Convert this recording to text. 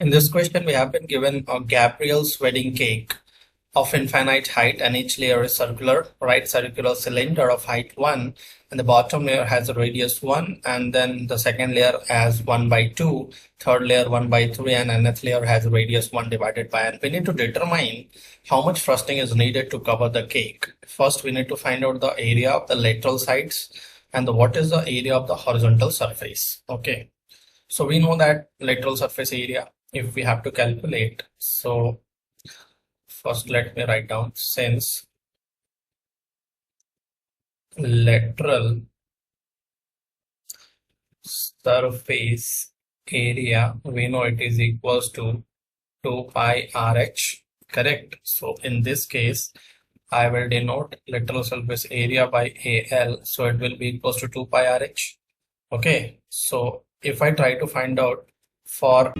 In this question, we have been given a Gabriel's wedding cake of infinite height, and each layer is circular, right? Circular cylinder of height 1, and the bottom layer has a radius 1, and then the second layer has 1 by 2, third layer 1 by 3, and nth layer has a radius 1 divided by. And we need to determine how much frosting is needed to cover the cake. First, we need to find out the area of the lateral sides and what is the area of the horizontal surface. Okay, so we know that lateral surface area, if we have to calculate, so first let me write down, since lateral surface area, we know it is equals to 2 pi RH, correct? So in this case, I will denote lateral surface area by AL, so it will be equals to 2 pi RH. Okay, so if I try to find out for